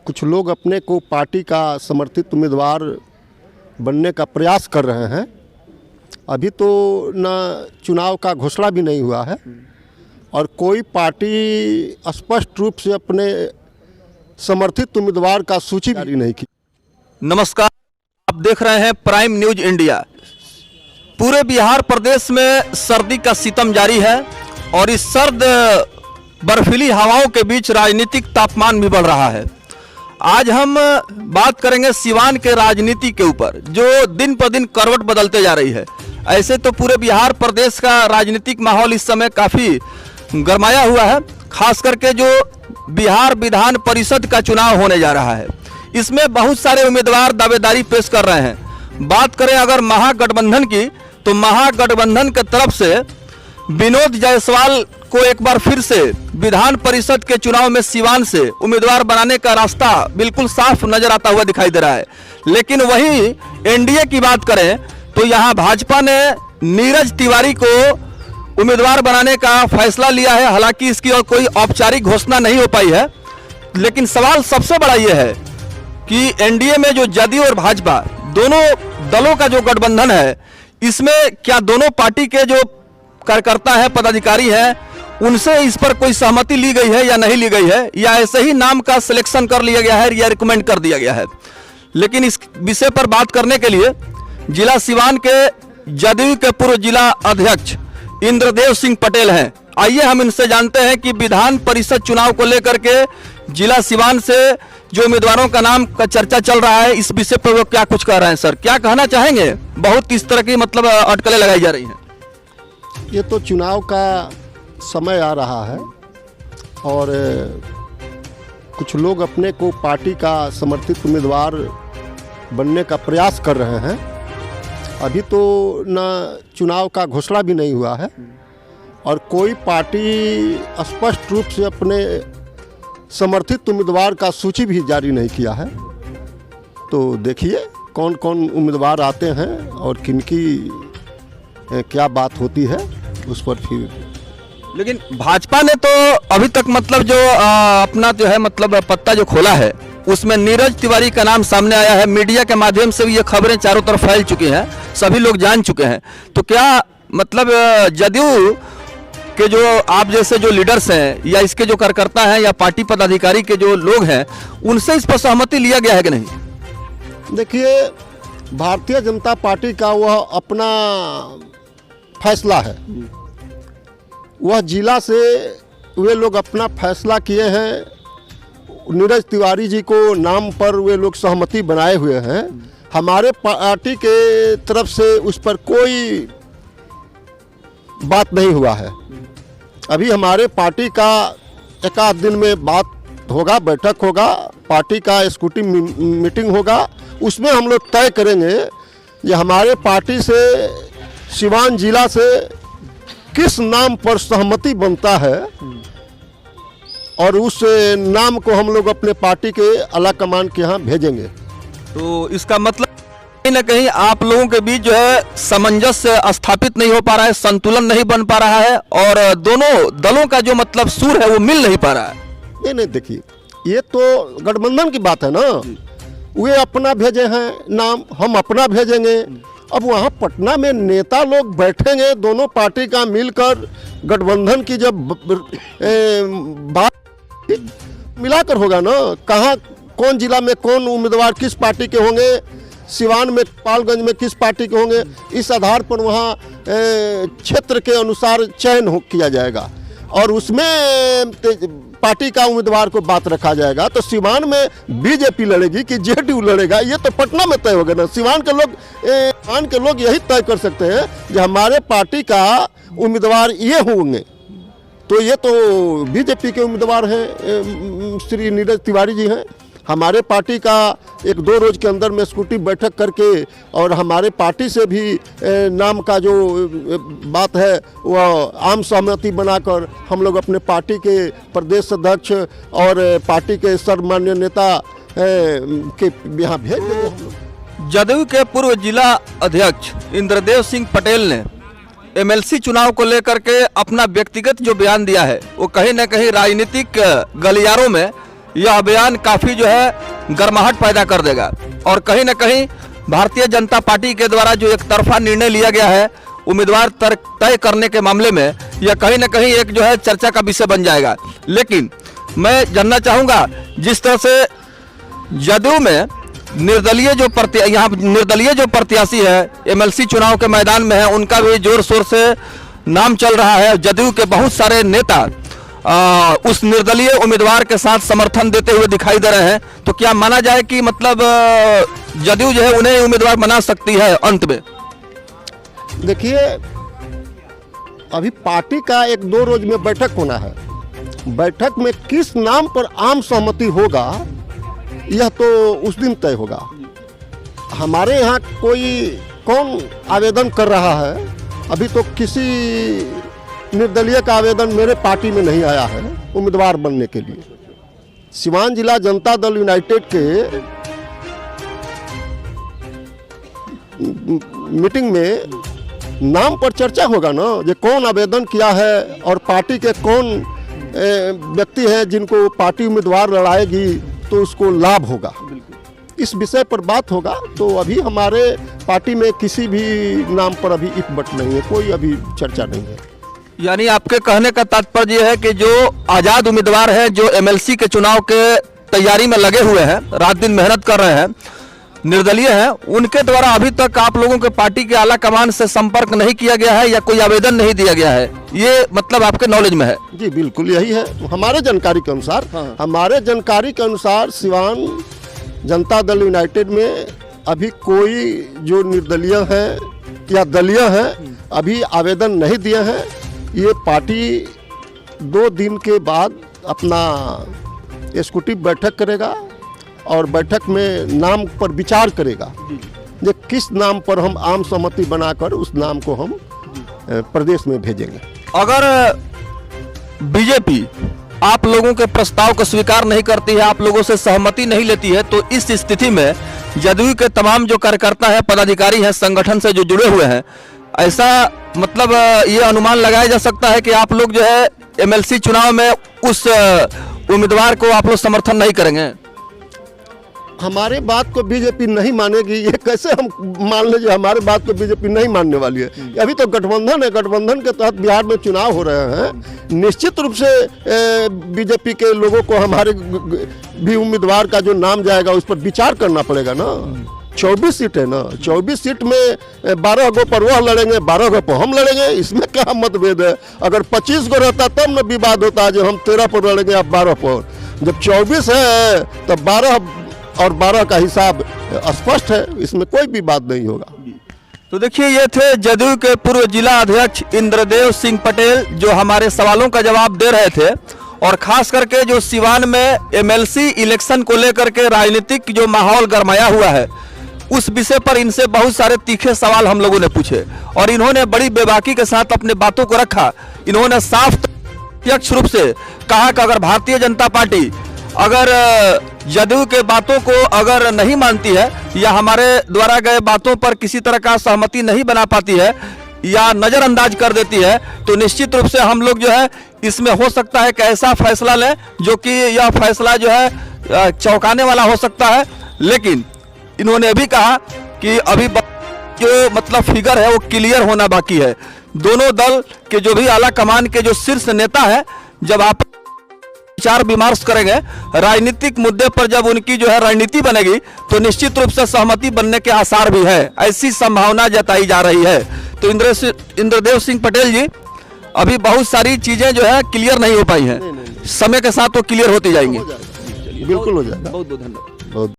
कुछ लोग अपने को पार्टी का समर्थित उम्मीदवार बनने का प्रयास कर रहे हैं। अभी तो न चुनाव का घोषणा भी नहीं हुआ है और कोई पार्टी स्पष्ट रूप से अपने समर्थित उम्मीदवार का सूची जारी नहीं की। नमस्कार, आप देख रहे हैं प्राइम न्यूज इंडिया। पूरे बिहार प्रदेश में सर्दी का सितम जारी है और इस सर्द बर्फीली हवाओं के बीच राजनीतिक तापमान भी बढ़ रहा है। आज हम बात करेंगे सिवान के राजनीति के ऊपर, जो दिन पर दिन करवट बदलते जा रही है। ऐसे तो पूरे बिहार प्रदेश का राजनीतिक माहौल इस समय काफ़ी गरमाया हुआ है, खास करके जो बिहार विधान परिषद का चुनाव होने जा रहा है। इसमें बहुत सारे उम्मीदवार दावेदारी पेश कर रहे हैं। बात करें अगर महागठबंधन की, तो महागठबंधन की तरफ से विनोद जायसवाल को एक बार फिर से विधान परिषद के चुनाव में सिवान से उम्मीदवार बनाने का रास्ता बिल्कुल साफ नजर आता हुआ दिखाई दे रहा है। लेकिन वहीं एनडीए की बात करें तो यहां भाजपा ने नीरज तिवारी को उम्मीदवार बनाने का फैसला लिया है। हालांकि इसकी और कोई औपचारिक घोषणा नहीं हो पाई है, लेकिन सवाल सबसे बड़ा यह है कि एनडीए में जो जदयू और भाजपा दोनों दलों का जो गठबंधन है, इसमें क्या दोनों पार्टी के जो कार्यकर्ता है, पदाधिकारी हैं, उनसे इस पर कोई सहमति ली गई है या नहीं ली गई है, या ऐसे ही नाम का सिलेक्शन कर लिया गया है या रिकमेंड कर दिया गया है। लेकिन इस विषय पर बात करने के लिए जिला सिवान के जदयू के पूर्व जिला अध्यक्ष इंद्रदेव सिंह पटेल हैं। आइए हम इनसे जानते हैं कि विधान परिषद चुनाव को लेकर के जिला सिवान से जो उम्मीदवारों का नाम का चर्चा चल रहा है, इस विषय पर वो क्या कुछ कह रहे हैं। सर, क्या कहना चाहेंगे? बहुत इस तरह की अटकलें लगाई जा रही हैं। ये तो चुनाव का समय आ रहा है और कुछ लोग अपने को पार्टी का समर्थित उम्मीदवार बनने का प्रयास कर रहे हैं। अभी तो न चुनाव का घोषणा भी नहीं हुआ है और कोई पार्टी स्पष्ट रूप से अपने समर्थित उम्मीदवार का सूची भी जारी नहीं किया है। तो देखिए कौन कौन उम्मीदवार आते हैं और किनकी क्या बात होती है उस पर फिर। लेकिन भाजपा ने तो अभी तक जो अपना जो है पत्ता जो खोला है, उसमें नीरज तिवारी का नाम सामने आया है। मीडिया के माध्यम से भी ये खबरें चारों तरफ फैल चुकी हैं, सभी लोग जान चुके हैं। तो क्या जदयू के जो आप जैसे जो लीडर्स हैं या इसके जो कार्यकर्ता हैं या पार्टी पदाधिकारी के जो लोग हैं, उनसे इस पर सहमति लिया गया है कि नहीं? देखिए, भारतीय जनता पार्टी का वह अपना फैसला है। वह जिला से वे लोग अपना फैसला किए हैं। नीरज तिवारी जी को नाम पर वे लोग सहमति बनाए हुए हैं। हमारे पार्टी के तरफ से उस पर कोई बात नहीं हुआ है। अभी हमारे पार्टी का एक आध दिन में बात होगा, बैठक होगा, पार्टी का स्कूटिंग मीटिंग होगा। उसमें हम लोग तय करेंगे ये हमारे पार्टी से सिवान जिला से किस नाम पर सहमति बनता है और उस नाम को हम लोग अपने पार्टी के आला कमान के यहाँ भेजेंगे। तो इसका मतलब कहीं ना कहीं आप लोगों के बीच जो है सामंजस्य स्थापित नहीं हो पा रहा है, संतुलन नहीं बन पा रहा है और दोनों दलों का जो सुर है वो मिल नहीं पा रहा है। नहीं, देखिए, ये तो गठबंधन की बात है ना। वे अपना भेजे हैं नाम, हम अपना भेजेंगे। अब वहाँ पटना में नेता लोग बैठेंगे, दोनों पार्टी का मिलकर गठबंधन की जब बात मिलाकर होगा ना, कहाँ कौन जिला में कौन उम्मीदवार किस पार्टी के होंगे, सिवान में पालगंज में किस पार्टी के होंगे, इस आधार पर वहाँ क्षेत्र के अनुसार चयन किया जाएगा और उसमें पार्टी का उम्मीदवार को बात रखा जाएगा। तो सिवान में बीजेपी लड़ेगी कि जेडीयू लड़ेगा, ये तो पटना में तय होगा ना। सिवान के लोग यही तय कर सकते हैं कि हमारे पार्टी का उम्मीदवार ये होंगे। तो ये तो बीजेपी के उम्मीदवार हैं, श्री नीरज तिवारी जी हैं। हमारे पार्टी का 1-2 रोज के अंदर में स्कूटी बैठक करके और हमारे पार्टी से भी नाम का जो बात है वह आम सहमति बनाकर हम लोग अपने पार्टी के प्रदेश अध्यक्ष और पार्टी के सर्वमान्य नेता के यहाँ भेज देंगे हम लोग। जदयू के पूर्व जिला अध्यक्ष इंद्रदेव सिंह पटेल ने एमएलसी चुनाव को लेकर के अपना व्यक्तिगत जो बयान दिया है, वो कहीं ना कहीं राजनीतिक गलियारों में यह अभियान काफ़ी जो है गर्माहट पैदा कर देगा। और कहीं ना कहीं भारतीय जनता पार्टी के द्वारा जो एक तरफा निर्णय लिया गया है उम्मीदवार तय करने के मामले में, यह कहीं ना कहीं एक जो है चर्चा का विषय बन जाएगा। लेकिन मैं जानना चाहूँगा, जिस तरह से जदयू में निर्दलीय जो प्रत्याशी है एमएलसी चुनाव के मैदान में है, उनका भी जोर शोर से नाम चल रहा है। जदयू के बहुत सारे नेता उस निर्दलीय उम्मीदवार के साथ समर्थन देते हुए दिखाई दे रहे हैं। तो क्या माना जाए कि मतलब जदयू जो है उन्हें उम्मीदवार बना सकती है अंत में? देखिए, अभी पार्टी का 1-2 रोज में बैठक होना है। बैठक में किस नाम पर आम सहमति होगा यह तो उस दिन तय होगा। हमारे यहाँ कौन आवेदन कर रहा है, अभी तो किसी निर्दलीय का आवेदन मेरे पार्टी में नहीं आया है उम्मीदवार बनने के लिए। सिवान जिला जनता दल यूनाइटेड के मीटिंग में नाम पर चर्चा होगा ना, जो कौन आवेदन किया है और पार्टी के कौन व्यक्ति हैं जिनको पार्टी उम्मीदवार लड़ाएगी तो उसको लाभ होगा, इस विषय पर बात होगा। तो अभी हमारे पार्टी में किसी भी नाम पर अभी इकबट नहीं है, कोई अभी चर्चा नहीं है। यानी आपके कहने का तात्पर्य यह है कि जो आज़ाद उम्मीदवार हैं, जो एमएलसी के चुनाव के तैयारी में लगे हुए हैं, रात दिन मेहनत कर रहे हैं, निर्दलीय हैं, उनके द्वारा अभी तक आप लोगों के पार्टी के आला कमान से संपर्क नहीं किया गया है या कोई आवेदन नहीं दिया गया है, ये मतलब आपके नॉलेज में है? जी बिल्कुल यही है हमारे जानकारी के अनुसार। हमारे जानकारी के अनुसार सिवान जनता दल यूनाइटेड में अभी कोई जो निर्दलीय हैं या दलीय हैं अभी आवेदन नहीं दिए हैं। ये पार्टी 2 दिन के बाद अपना एग्जीक्यूटिव बैठक करेगा और बैठक में नाम पर विचार करेगा कि किस नाम पर हम आम सहमति बनाकर उस नाम को हम प्रदेश में भेजेंगे। अगर बीजेपी आप लोगों के प्रस्ताव को स्वीकार नहीं करती है, आप लोगों से सहमति नहीं लेती है, तो इस स्थिति में जदयू के तमाम जो कार्यकर्ता हैं, पदाधिकारी हैं, संगठन से जो जुड़े हुए हैं, ऐसा मतलब ये अनुमान लगाया जा सकता है कि आप लोग जो है एमएलसी चुनाव में उस उम्मीदवार को आप लोग समर्थन नहीं करेंगे? हमारे बात को बीजेपी नहीं मानेगी, ये कैसे हम मान लीजिए हमारे बात को बीजेपी नहीं मानने वाली है। अभी तो गठबंधन है, गठबंधन के तहत बिहार में चुनाव हो रहे हैं। निश्चित रूप से बीजेपी के लोगों को हमारे भी उम्मीदवार का जो नाम जाएगा उस पर विचार करना पड़ेगा ना। 24 सीट है ना, 24 सीट में 12 गो पर वह लड़ेंगे, 12 गो पर हम लड़ेंगे, इसमें क्या मतभेद है? अगर 25 गो रहता तब न विवाद होता, जो हम 13 पर लड़ेंगे आप 12 पर। जब 24 है तब 12 और 12 का हिसाब स्पष्ट है, इसमें कोई भी बात नहीं होगा। तो देखिए, ये थे जदयू के पूर्व जिला अध्यक्ष इंद्रदेव सिंह पटेल, जो हमारे सवालों का जवाब दे रहे थे। और खास करके जो सिवान में एमएलसी इलेक्शन को लेकर के राजनीतिक जो माहौल गरमाया हुआ है, उस विषय पर इनसे बहुत सारे तीखे सवाल हम लोगों ने पूछे और इन्होंने बड़ी बेबाकी के साथ अपने बातों को रखा। इन्होंने साफ प्रत्यक्ष रूप से कहा कि अगर भारतीय जनता पार्टी अगर जदयू के बातों को अगर नहीं मानती है या हमारे द्वारा गए बातों पर किसी तरह का सहमति नहीं बना पाती है या नज़रअंदाज कर देती है, तो निश्चित रूप से हम लोग जो है इसमें हो सकता है कि ऐसा फैसला लें जो कि यह फैसला जो है चौंकाने वाला हो सकता है। लेकिन इन्होंने भी कहा कि अभी जो मतलब फिगर है वो क्लियर होना बाकी है। दोनों दल के जो भी आला कमान के जो शीर्ष नेता है, जब आप विचार विमर्श करेंगे राजनीतिक मुद्दे पर, जब उनकी जो है रणनीति बनेगी, तो निश्चित रूप से सहमति बनने के आसार भी है, ऐसी संभावना जताई जा रही है। तो इंद्रदेव सिंह पटेल जी, अभी बहुत सारी चीजें जो है क्लियर नहीं हो पाई हैं, समय के साथ वो क्लियर होती जाएंगी। बिल्कुल हो जाएगा। बहुत बहुत धन्यवाद।